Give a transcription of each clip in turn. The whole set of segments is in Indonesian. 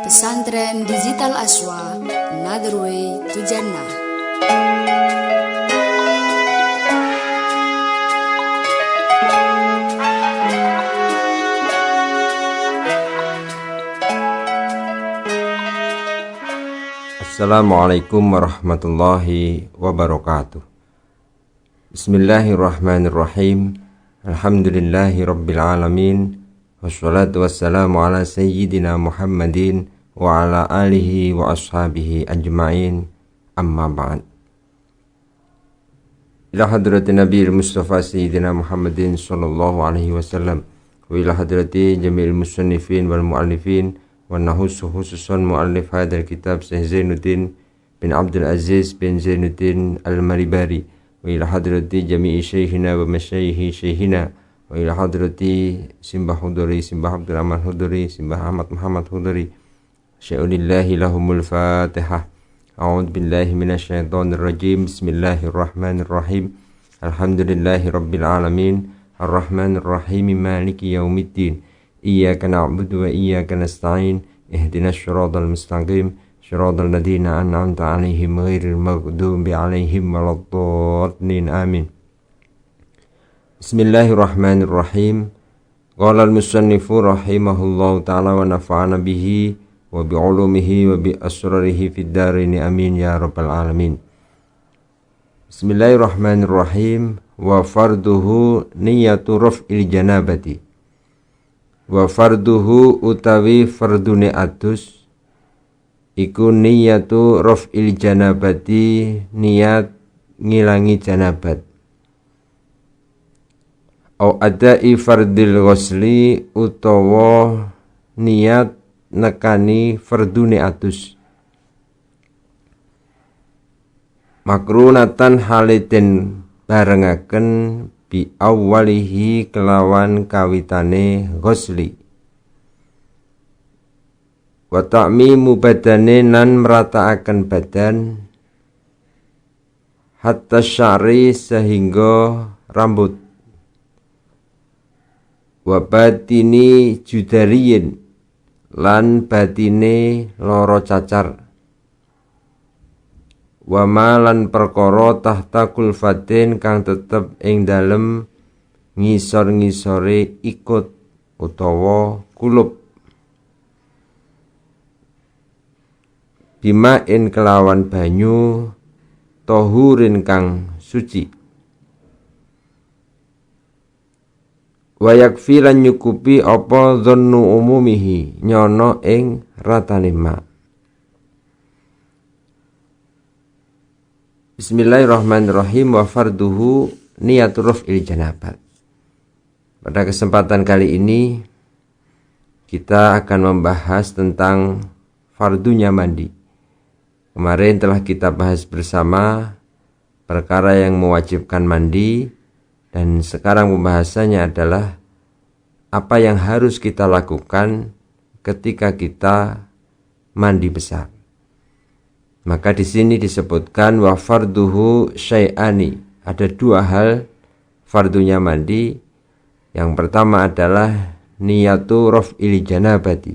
Pesantren Digital Aswa, Another Way to Jannah. Assalamualaikum warahmatullahi wabarakatuh. Bismillahirrahmanirrahim. Alhamdulillahi rabbil alamin. Wassalatu wassalamu ala sayyidina Muhammadin wa ala alihi wa ashabihi ajma'in. Amma ba'd. Ila hadrati Nabi Mustafa Sayyidina Muhammadin sallallahu alaihi wasallam wa ila hadrati jami'il musannifin wal mu'allifin wa nahusu khususan mu'allif hadal kitab Syekh Zainuddin bin Abdul Aziz bin Zainuddin Al-Maribari wa ila hadrati jami'i syekhina wa masyayikhi syekhina wa ila hadrati Simbah Huduri, Simbah Abdul Rahman Huduri, Simbah Ahmad Muhammad Huduri. Sya'ulillahi lahumul fatihah. A'udzu billahi minasyaitonir rajim. Bismillahirrahmanirrahim. Alhamdulillahi rabbil alamin. Arrahmanir rahim. Maliki yaumiddin. Iyyaka na'budu wa iyyaka nasta'in. Ihdinas siratal mustaqim. Siratal ladzina an'amta 'alaihim ghairil maghdubi 'alaihim waladdallin. Amin. Bismillahirrahmanirrahim. Qala al-musannifu rahimahullahu ta'ala wa nafa'ana bihi wa bi'ulumihi wa bi asrarihi fid dharain. Amin ya rabbal alamin. Bismillahirrahmanirrahim. Wa farduhu niyatu raf'il janabati. Wa farduhu utawi fardune adus iku niyatu raf'il janabati, niat ngilangi janabat. Au adai fardil ghusli utawa niat nekani fardune adus. Makrunatan haliten barengaken bi awwalihi kelawan kawitane ghusli. Wa ta'mimu badane nan merataaken badan hatta sya'ri sehingga rambut. Wa batini judariyin lan batine loro cacar. Wa malan perkara tahta kulfatin kang tetep ing dalem ngisor-ngisore ikut utawa kulup. Bimain kelawan banyu tohurin kang suci. Wa yakfi lan nyukupi apa dzannu umumihi nyono ing ratane ma. Bismillahirrahmanirrahim. Wa farduhu niyatur raf'il janabat. Pada kesempatan kali ini kita akan membahas tentang fardunya mandi. Kemarin telah kita bahas bersama perkara yang mewajibkan mandi, dan sekarang pembahasannya adalah apa yang harus kita lakukan ketika kita mandi besar. Maka di sini disebutkan wa farduhu syai'ani. Ada dua hal fardunya mandi. Yang pertama adalah niyatu raf'il janabati,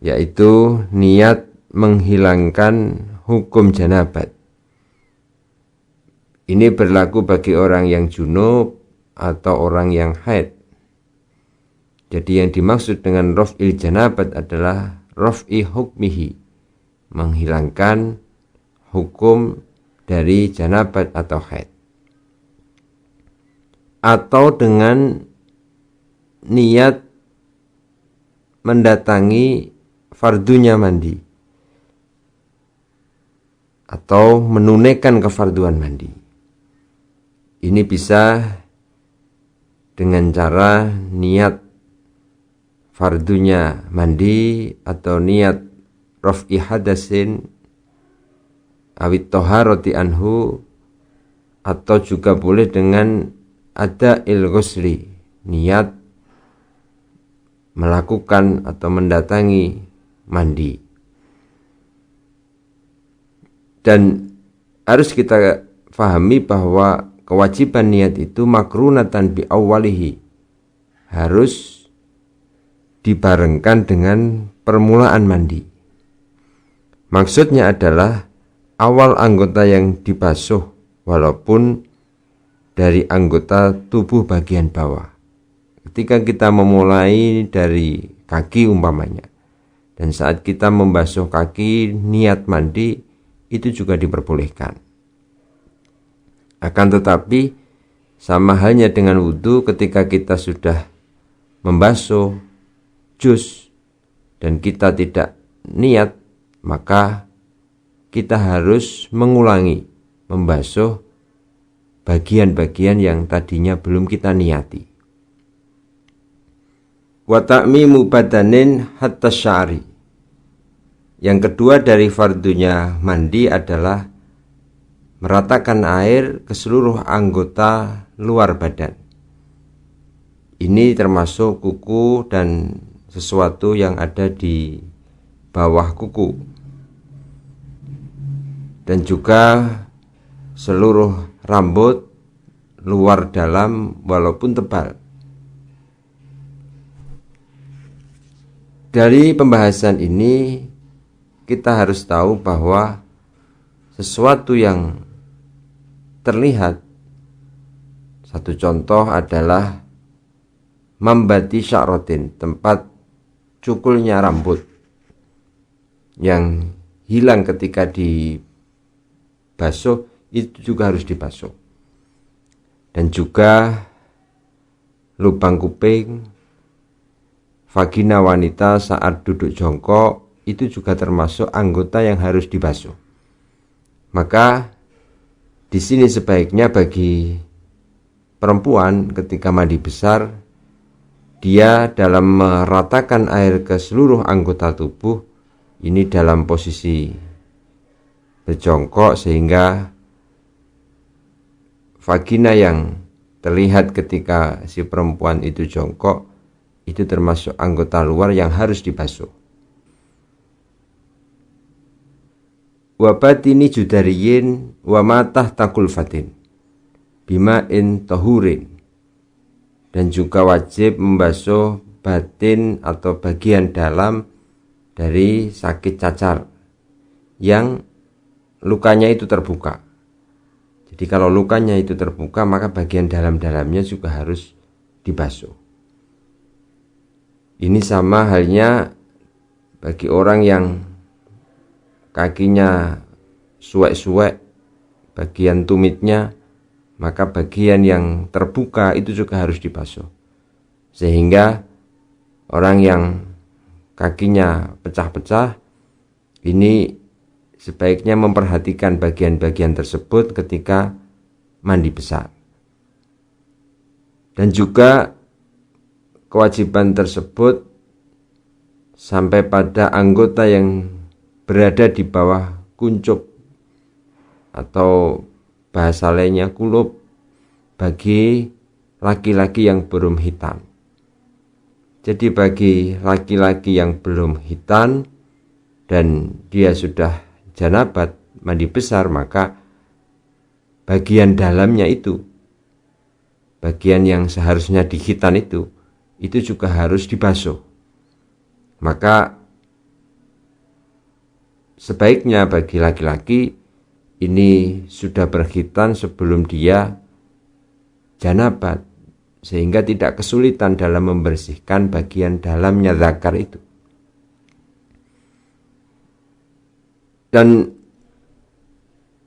yaitu niat menghilangkan hukum janabat. Ini berlaku bagi orang yang junub atau orang yang haid. Jadi yang dimaksud dengan raf'il janabat adalah raf'i hukmihi, menghilangkan hukum dari janabat atau haid. Atau dengan niat mendatangi fardunya mandi, atau menunaikan kefarduan mandi. Ini bisa dengan cara niat fardunya mandi atau niat raf'i hadasin awit toharoti anhu, atau juga boleh dengan ada'il ghusli, niat melakukan atau mendatangi mandi. Dan harus kita fahami bahwa kewajiban niat itu makrunatan bi awwalihi, harus dibarengkan dengan permulaan mandi. Maksudnya adalah awal anggota yang dibasuh walaupun dari anggota tubuh bagian bawah. Ketika kita memulai dari kaki umpamanya, dan saat kita membasuh kaki niat mandi itu juga diperbolehkan. Akan tetapi sama halnya dengan wudhu, ketika kita sudah membasuh juz dan kita tidak niat, maka kita harus mengulangi membasuh bagian-bagian yang tadinya belum kita niati. Wa ta'mimu badanin hatta sya'ri. Yang kedua dari fardunya mandi adalah meratakan air ke seluruh anggota luar badan. Ini termasuk kuku dan sesuatu yang ada di bawah kuku, dan juga seluruh rambut luar dalam walaupun tebal. Dari pembahasan ini kita harus tahu bahwa sesuatu yang terlihat, satu contoh adalah mambati sya'rotin, tempat cukulnya rambut yang hilang ketika dibasuh, itu juga harus dibasuh. Dan juga lubang kuping, vagina wanita saat duduk jongkok itu juga termasuk anggota yang harus dibasuh. Maka di sini sebaiknya bagi perempuan ketika mandi besar, dia dalam meratakan air ke seluruh anggota tubuh ini dalam posisi berjongkok, sehingga vagina yang terlihat ketika si perempuan itu jongkok itu termasuk anggota luar yang harus dibasuh. Wa batini judariyin wa matah takul fatin bima'in tahurin. Dan juga wajib membasuh batin atau bagian dalam dari sakit cacar yang lukanya itu terbuka. Jadi kalau lukanya itu terbuka, maka bagian dalam-dalamnya juga harus dibasuh. Ini sama halnya bagi orang yang kakinya suwek-suwek, bagian tumitnya, maka bagian yang terbuka itu juga harus dibasuh. Sehingga orang yang kakinya pecah-pecah, ini sebaiknya memperhatikan bagian-bagian tersebut ketika mandi besar. Dan juga kewajiban tersebut sampai pada anggota yang berada di bawah kuncup atau bahasa lainnya kulub bagi laki-laki yang belum hitam. Jadi bagi laki-laki yang belum hitam dan dia sudah janabat mandi besar, maka bagian dalamnya itu, bagian yang seharusnya dihitan itu juga harus dibasuh. Maka sebaiknya bagi laki-laki ini sudah berkhitan sebelum dia janabat, sehingga tidak kesulitan dalam membersihkan bagian dalamnya zakar itu. Dan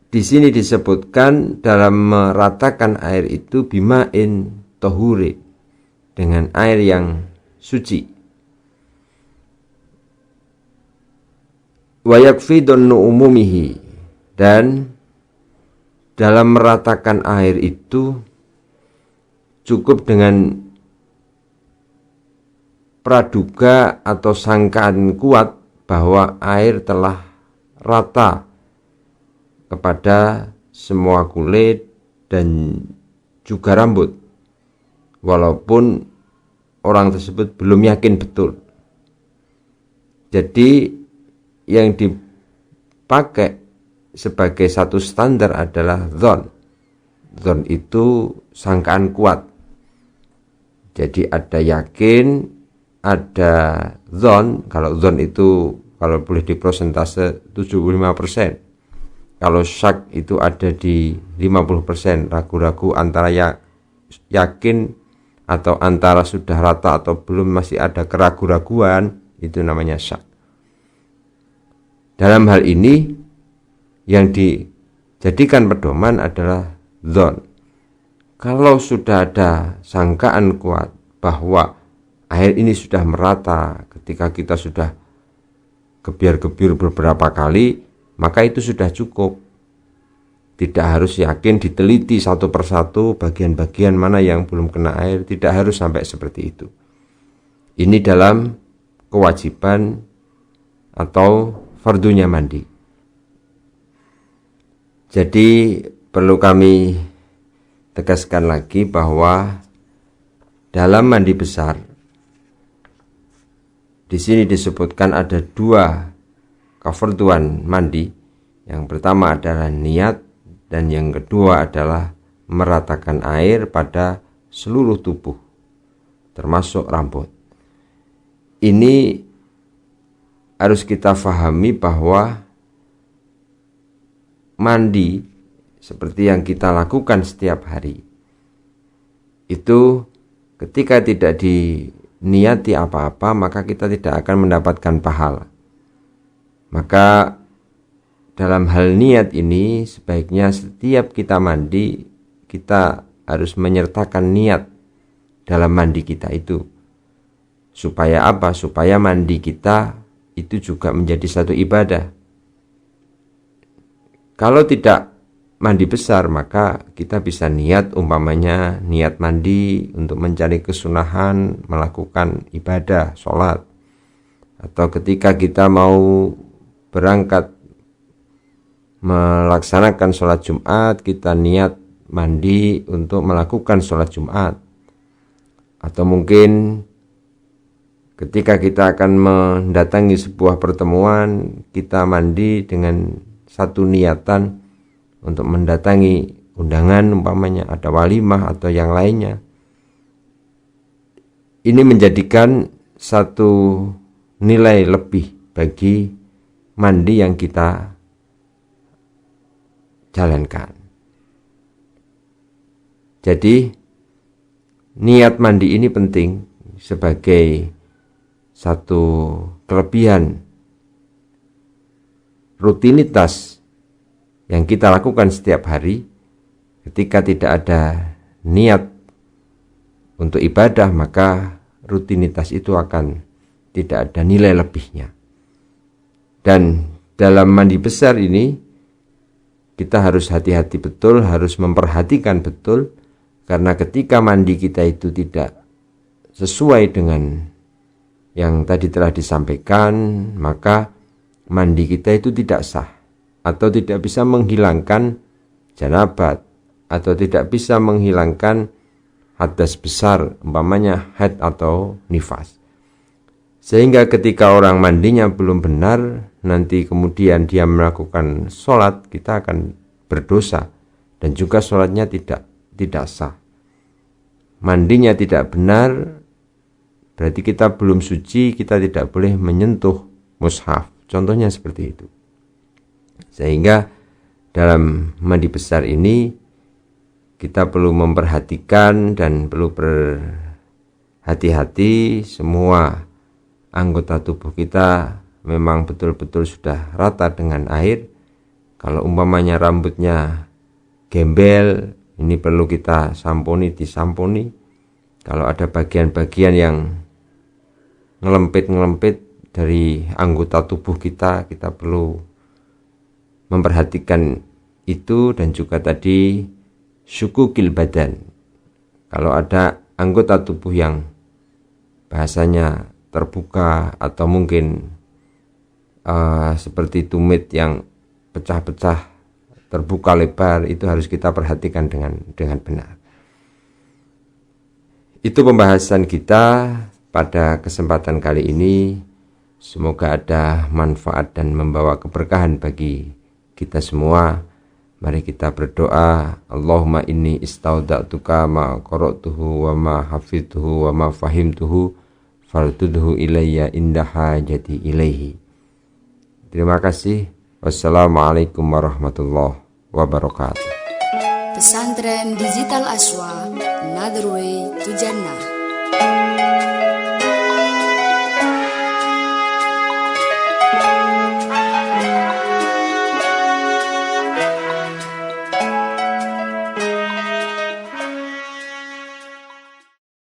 di sini disebutkan dalam meratakan air itu bima'in tohuri, dengan air yang suci. Wa yakfi donnu umumihi, dan dalam meratakan air itu cukup dengan praduga atau sangkaan kuat bahwa air telah rata kepada semua kulit dan juga rambut, walaupun orang tersebut belum yakin betul. Jadi yang dipakai sebagai satu standar adalah dzon. Dzon itu sangkaan kuat. Jadi ada yakin ada zon, kalau zon itu kalau boleh diprosentase 75%. Kalau syak itu ada di 50%, ragu-ragu antara yakin atau antara sudah rata atau belum, masih ada keraguan-raguan, itu namanya syak. Dalam hal ini yang dijadikan pedoman adalah zon. Kalau sudah ada sangkaan kuat bahwa air ini sudah merata, ketika kita sudah gebyar-gebyur beberapa kali, maka itu sudah cukup. Tidak harus yakin, diteliti satu persatu bagian-bagian mana yang belum kena air, tidak harus sampai seperti itu. Ini dalam kewajiban atau fardunya mandi. Jadi perlu kami tegaskan lagi bahwa dalam mandi besar di sini disebutkan ada 2 kefarduan mandi. Yang pertama adalah niat dan yang kedua adalah meratakan air pada seluruh tubuh termasuk rambut. Ini harus kita fahami bahwa mandi seperti yang kita lakukan setiap hari itu ketika tidak diniati apa-apa, maka kita tidak akan mendapatkan pahala. Maka dalam hal niat ini sebaiknya setiap kita mandi, kita harus menyertakan niat dalam mandi kita itu. Supaya apa? Supaya mandi kita itu juga menjadi satu ibadah. Kalau tidak mandi besar, maka kita bisa niat, umpamanya niat mandi untuk mencari kesunahan, melakukan ibadah, sholat. Atau ketika kita mau berangkat melaksanakan sholat Jumat, kita niat mandi untuk melakukan sholat Jumat. Atau mungkin ketika kita akan mendatangi sebuah pertemuan, kita mandi dengan satu niatan untuk mendatangi undangan, umpamanya ada walimah atau yang lainnya. Ini menjadikan satu nilai lebih bagi mandi yang kita jalankan. Jadi niat mandi ini penting sebagai satu kelebihan rutinitas yang kita lakukan setiap hari. Ketika tidak ada niat untuk ibadah, maka rutinitas itu akan tidak ada nilai lebihnya. Dan dalam mandi besar ini kita harus hati-hati betul, harus memperhatikan betul, karena ketika mandi kita itu tidak sesuai dengan yang tadi telah disampaikan, maka mandi kita itu tidak sah atau tidak bisa menghilangkan janabat atau tidak bisa menghilangkan hadas besar, umpamanya haid atau nifas. Sehingga ketika orang mandinya belum benar, nanti kemudian dia melakukan sholat, kita akan berdosa dan juga sholatnya tidak sah. Mandinya tidak benar, berarti kita belum suci, kita tidak boleh menyentuh mushaf. Contohnya seperti itu. Sehingga dalam mandi besar ini kita perlu memperhatikan dan perlu berhati-hati, semua anggota tubuh kita memang betul-betul sudah rata dengan air. Kalau umpamanya rambutnya gembel, ini perlu kita disampuni. Kalau ada bagian-bagian yang ngelempit dari anggota tubuh kita perlu memperhatikan itu. Dan juga tadi syukukil badan, kalau ada anggota tubuh yang bahasanya terbuka atau mungkin seperti tumit yang pecah-pecah, terbuka lebar, itu harus kita perhatikan dengan benar. Itu pembahasan kita pada kesempatan kali ini. Semoga ada manfaat dan membawa keberkahan bagi kita semua. Mari kita berdoa. Allahumma inni istauda'tuka ma qara'tuhu wa ma hafidtuhu wa ma fahimtuhu faltudhu ilayya inda hajati ilaihi. Terima kasih. Wassalamualaikum warahmatullahi wabarakatuh. Pesantren Digital Aswa, Another Way to Jannah.